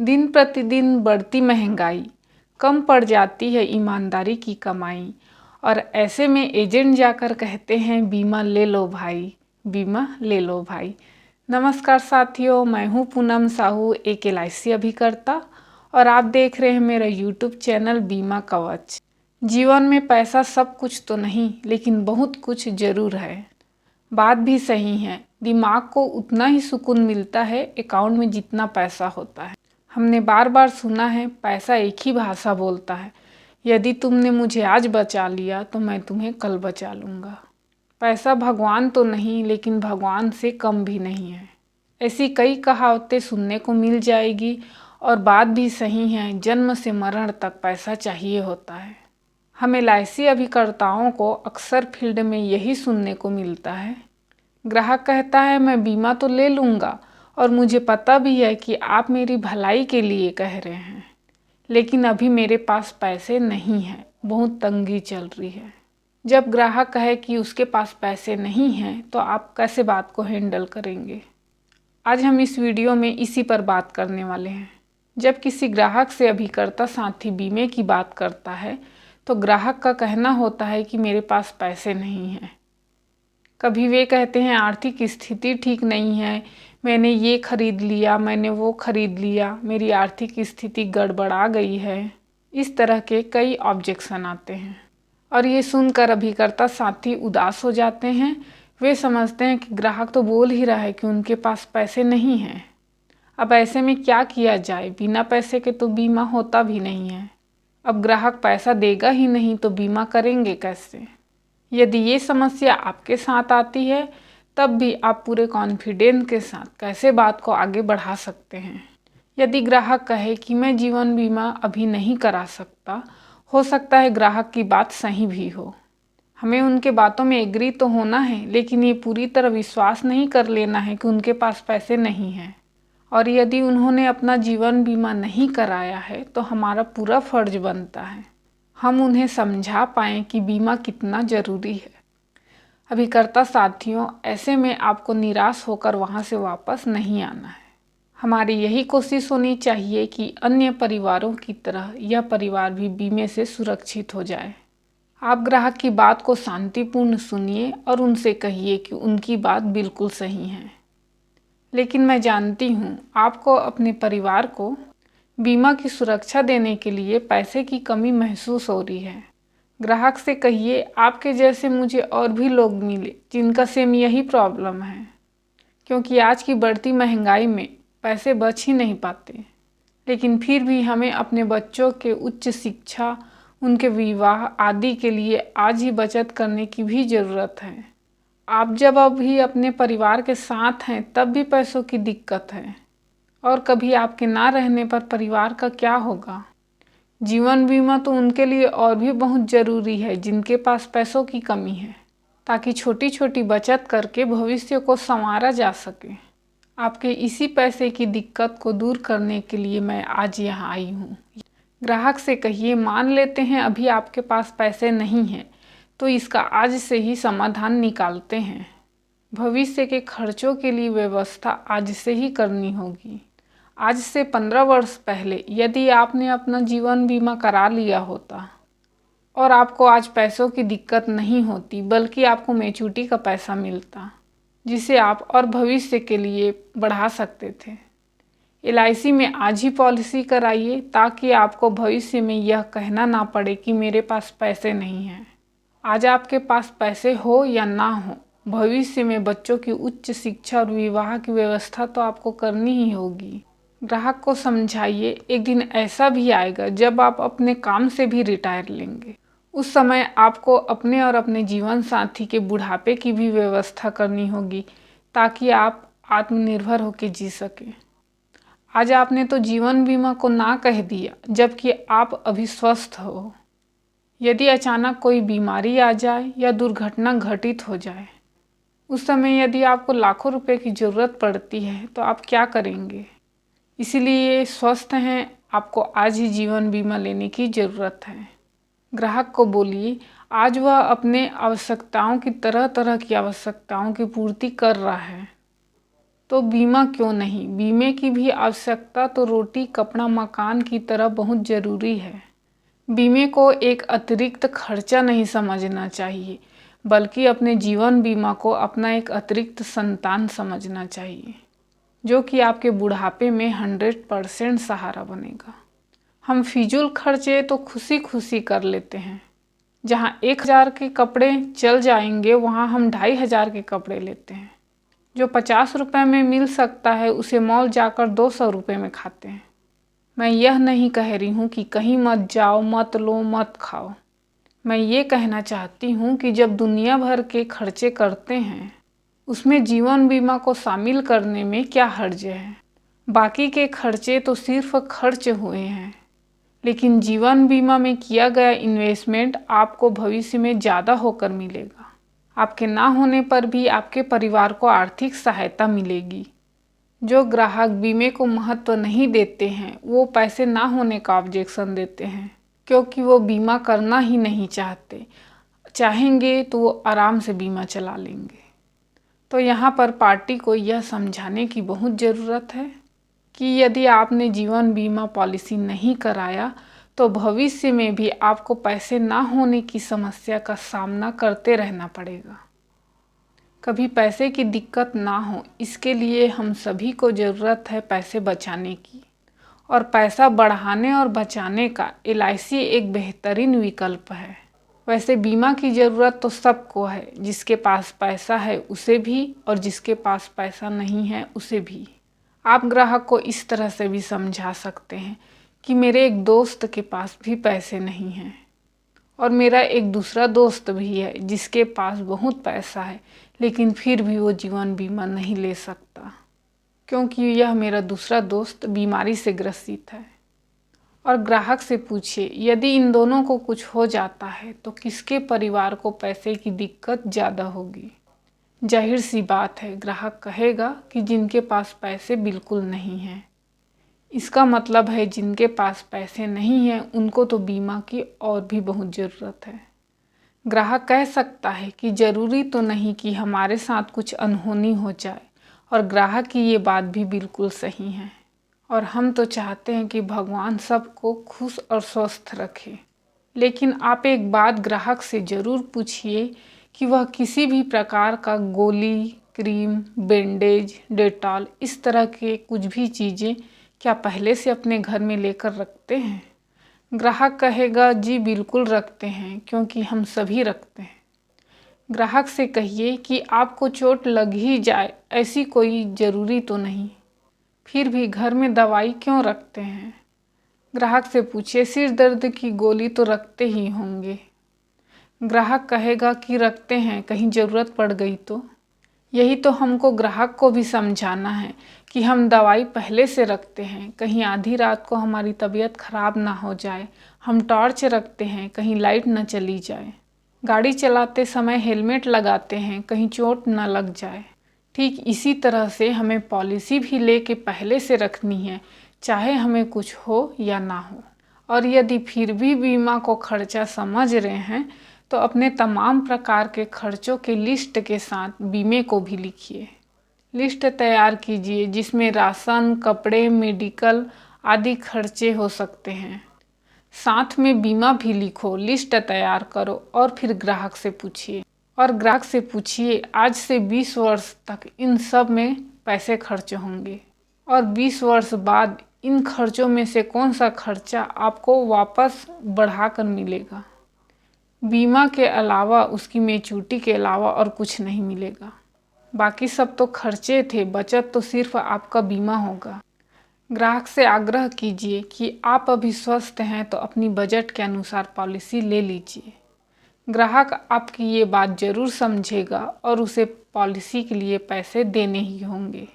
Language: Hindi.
दिन प्रतिदिन बढ़ती महंगाई, कम पड़ जाती है ईमानदारी की कमाई। और ऐसे में एजेंट जाकर कहते हैं बीमा ले लो भाई, बीमा ले लो भाई। नमस्कार साथियों, मैं हूँ पूनम साहू, एक LIC अभिकर्ता, और आप देख रहे हैं मेरा YouTube चैनल बीमा कवच। जीवन में पैसा सब कुछ तो नहीं, लेकिन बहुत कुछ ज़रूर है। बात भी सही है, दिमाग को उतना ही सुकून मिलता है अकाउंट में जितना पैसा होता है। हमने बार बार सुना है, पैसा एक ही भाषा बोलता है, यदि तुमने मुझे आज बचा लिया तो मैं तुम्हें कल बचा लूँगा। पैसा भगवान तो नहीं, लेकिन भगवान से कम भी नहीं है। ऐसी कई कहावतें सुनने को मिल जाएगी, और बात भी सही है, जन्म से मरण तक पैसा चाहिए होता है। हम LIC अभिकर्ताओं को अक्सर फील्ड में यही सुनने को मिलता है। ग्राहक कहता है मैं बीमा तो ले लूँगा, और मुझे पता भी है कि आप मेरी भलाई के लिए कह रहे हैं, लेकिन अभी मेरे पास पैसे नहीं हैं, बहुत तंगी चल रही है। जब ग्राहक कहे कि उसके पास पैसे नहीं हैं, तो आप कैसे बात को हैंडल करेंगे? आज हम इस वीडियो में इसी पर बात करने वाले हैं। जब किसी ग्राहक से अभिकर्ता साथी बीमे की बात करता है, तो ग्राहक का कहना होता है कि मेरे पास पैसे नहीं हैं। कभी वे कहते हैं आर्थिक स्थिति ठीक नहीं है, मैंने ये खरीद लिया, मैंने वो खरीद लिया, मेरी आर्थिक स्थिति गड़बड़ा गई है। इस तरह के कई ऑब्जेक्शन आते हैं, और ये सुनकर अभिकर्ता साथी उदास हो जाते हैं। वे समझते हैं कि ग्राहक तो बोल ही रहा है कि उनके पास पैसे नहीं हैं। अब ऐसे में क्या किया जाए? बिना पैसे के तो बीमा होता भी नहीं है। अब ग्राहक पैसा देगा ही नहीं तो बीमा करेंगे कैसे? यदि ये समस्या आपके साथ आती है, तब भी आप पूरे कॉन्फिडेंस के साथ कैसे बात को आगे बढ़ा सकते हैं? यदि ग्राहक कहे कि मैं जीवन बीमा अभी नहीं करा सकता, हो सकता है ग्राहक की बात सही भी हो। हमें उनके बातों में एग्री तो होना है, लेकिन ये पूरी तरह विश्वास नहीं कर लेना है कि उनके पास पैसे नहीं हैं। और यदि उन्होंने अपना जीवन बीमा नहीं कराया है, तो हमारा पूरा फर्ज बनता है हम उन्हें समझा पाएँ कि बीमा कितना ज़रूरी है। अभिकर्ता साथियों, ऐसे में आपको निराश होकर वहाँ से वापस नहीं आना है। हमारी यही कोशिश होनी चाहिए कि अन्य परिवारों की तरह यह परिवार भी बीमे से सुरक्षित हो जाए। आप ग्राहक की बात को शांतिपूर्ण सुनिए और उनसे कहिए कि उनकी बात बिल्कुल सही है, लेकिन मैं जानती हूँ आपको अपने परिवार को बीमा की सुरक्षा देने के लिए पैसे की कमी महसूस हो रही है। ग्राहक से कहिए आपके जैसे मुझे और भी लोग मिले जिनका सेम यही प्रॉब्लम है, क्योंकि आज की बढ़ती महंगाई में पैसे बच ही नहीं पाते। लेकिन फिर भी हमें अपने बच्चों के उच्च शिक्षा, उनके विवाह आदि के लिए आज ही बचत करने की भी ज़रूरत है। आप जब अभी अपने परिवार के साथ हैं, तब भी पैसों की दिक्कत है, और कभी आपके ना रहने पर परिवार का क्या होगा? जीवन बीमा तो उनके लिए और भी बहुत ज़रूरी है जिनके पास पैसों की कमी है, ताकि छोटी छोटी बचत करके भविष्य को संवारा जा सके। आपके इसी पैसे की दिक्कत को दूर करने के लिए मैं आज यहाँ आई हूँ। ग्राहक से कहिए मान लेते हैं अभी आपके पास पैसे नहीं हैं, तो इसका आज से ही समाधान निकालते हैं। भविष्य के खर्चों के लिए व्यवस्था आज से ही करनी होगी। आज से 15 वर्ष पहले यदि आपने अपना जीवन बीमा करा लिया होता, और आपको आज पैसों की दिक्कत नहीं होती, बल्कि आपको मैच्योरिटी का पैसा मिलता, जिसे आप और भविष्य के लिए बढ़ा सकते थे। LIC में आज ही पॉलिसी कराइए, ताकि आपको भविष्य में यह कहना ना पड़े कि मेरे पास पैसे नहीं हैं। आज आपके पास पैसे हो या ना हो, भविष्य में बच्चों की उच्च शिक्षा और विवाह की व्यवस्था तो आपको करनी ही होगी। ग्राहक को समझाइए एक दिन ऐसा भी आएगा जब आप अपने काम से भी रिटायर लेंगे। उस समय आपको अपने और अपने जीवन साथी के बुढ़ापे की भी व्यवस्था करनी होगी, ताकि आप आत्मनिर्भर होकर जी सकें। आज आपने तो जीवन बीमा को ना कह दिया, जबकि आप अभी स्वस्थ हो। यदि अचानक कोई बीमारी आ जाए या दुर्घटना घटित हो जाए, उस समय यदि आपको लाखों रुपए की ज़रूरत पड़ती है, तो आप क्या करेंगे? इसीलिए स्वस्थ हैं, आपको आज ही जीवन बीमा लेने की ज़रूरत है। ग्राहक को बोलिए आज वह अपने आवश्यकताओं की तरह तरह की आवश्यकताओं की पूर्ति कर रहा है। तो बीमा क्यों नहीं? बीमे की भी आवश्यकता तो रोटी कपड़ा मकान की तरह बहुत ज़रूरी है। बीमे को एक अतिरिक्त खर्चा नहीं समझना चाहिए, बल्कि अपने जीवन बीमा को अपना एक अतिरिक्त संतान समझना चाहिए, जो कि आपके बुढ़ापे में 100% सहारा बनेगा। हम फिजूल खर्चे तो खुशी खुशी कर लेते हैं। जहाँ 1000 के कपड़े चल जाएंगे, वहाँ हम 2500 के कपड़े लेते हैं। जो 50 रुपये में मिल सकता है, उसे मॉल जाकर 200 रुपये में खाते हैं। मैं यह नहीं कह रही हूँ कि कहीं मत जाओ, मत लो, मत खाओ। मैं ये कहना चाहती हूँ कि जब दुनिया भर के खर्चे करते हैं, उसमें जीवन बीमा को शामिल करने में क्या हर्ज है? बाकी के खर्चे तो सिर्फ खर्च हुए हैं, लेकिन जीवन बीमा में किया गया इन्वेस्टमेंट आपको भविष्य में ज़्यादा होकर मिलेगा। आपके ना होने पर भी आपके परिवार को आर्थिक सहायता मिलेगी। जो ग्राहक बीमे को महत्व नहीं देते हैं, वो पैसे ना होने का ऑब्जेक्शन देते हैं, क्योंकि वो बीमा करना ही नहीं चाहते। चाहेंगे तो वो आराम से बीमा चला लेंगे। तो यहाँ पर पार्टी को यह समझाने की बहुत ज़रूरत है कि यदि आपने जीवन बीमा पॉलिसी नहीं कराया, तो भविष्य में भी आपको पैसे ना होने की समस्या का सामना करते रहना पड़ेगा। कभी पैसे की दिक्कत ना हो, इसके लिए हम सभी को ज़रूरत है पैसे बचाने की। और पैसा बढ़ाने और बचाने का LIC एक बेहतरीन विकल्प है। वैसे बीमा की ज़रूरत तो सबको है, जिसके पास पैसा है उसे भी, और जिसके पास पैसा नहीं है उसे भी। आप ग्राहक को इस तरह से भी समझा सकते हैं कि मेरे एक दोस्त के पास भी पैसे नहीं हैं, और मेरा एक दूसरा दोस्त भी है जिसके पास बहुत पैसा है, लेकिन फिर भी वो जीवन बीमा नहीं ले सकता, क्योंकि यह मेरा दूसरा दोस्त बीमारी से ग्रसित है। और ग्राहक से पूछिए, यदि इन दोनों को कुछ हो जाता है तो किसके परिवार को पैसे की दिक्कत ज़्यादा होगी? जाहिर सी बात है, ग्राहक कहेगा कि जिनके पास पैसे बिल्कुल नहीं हैं। इसका मतलब है जिनके पास पैसे नहीं हैं, उनको तो बीमा की और भी बहुत ज़रूरत है। ग्राहक कह सकता है कि ज़रूरी तो नहीं कि हमारे साथ कुछ अनहोनी हो जाए, और ग्राहक की ये बात भी बिल्कुल सही है। और हम तो चाहते हैं कि भगवान सबको खुश और स्वस्थ रखे। लेकिन आप एक बात ग्राहक से ज़रूर पूछिए कि वह किसी भी प्रकार का गोली, क्रीम, बैंडेज, डेटॉल, इस तरह के कुछ भी चीज़ें क्या पहले से अपने घर में लेकर रखते हैं? ग्राहक कहेगा, जी बिल्कुल रखते हैं, क्योंकि हम सभी रखते हैं। ग्राहक से कहिए कि आपको चोट लग ही जाए, ऐसी कोई ज़रूरी तो नहीं, फिर भी घर में दवाई क्यों रखते हैं? ग्राहक से पूछिए, सिर दर्द की गोली तो रखते ही होंगे। ग्राहक कहेगा कि रखते हैं, कहीं ज़रूरत पड़ गई तो। यही तो हमको ग्राहक को भी समझाना है कि हम दवाई पहले से रखते हैं, कहीं आधी रात को हमारी तबीयत खराब ना हो जाए। हम टॉर्च रखते हैं, कहीं लाइट न चली जाए। गाड़ी चलाते समय हेलमेट लगाते हैं, कहीं चोट न लग जाए। ठीक इसी तरह से हमें पॉलिसी भी लेके पहले से रखनी है, चाहे हमें कुछ हो या ना हो। और यदि फिर भी बीमा को खर्चा समझ रहे हैं, तो अपने तमाम प्रकार के खर्चों के लिस्ट के साथ बीमे को भी लिखिए। लिस्ट तैयार कीजिए जिसमें राशन, कपड़े, मेडिकल आदि खर्चे हो सकते हैं। साथ में बीमा भी लिखो, लिस्ट तैयार करो और फिर ग्राहक से पूछिए। और ग्राहक से पूछिए, आज से 20 वर्ष तक इन सब में पैसे खर्च होंगे, और 20 वर्ष बाद इन खर्चों में से कौन सा खर्चा आपको वापस बढ़ाकर मिलेगा। बीमा के अलावा, उसकी मैच्योरिटी के अलावा और कुछ नहीं मिलेगा। बाकी सब तो खर्चे थे, बचत तो सिर्फ आपका बीमा होगा। ग्राहक से आग्रह कीजिए कि आप अभी स्वस्थ हैं तो अपनी बजट के अनुसार पॉलिसी ले लीजिए। ग्राहक आपकी ये बात ज़रूर समझेगा और उसे पॉलिसी के लिए पैसे देने ही होंगे।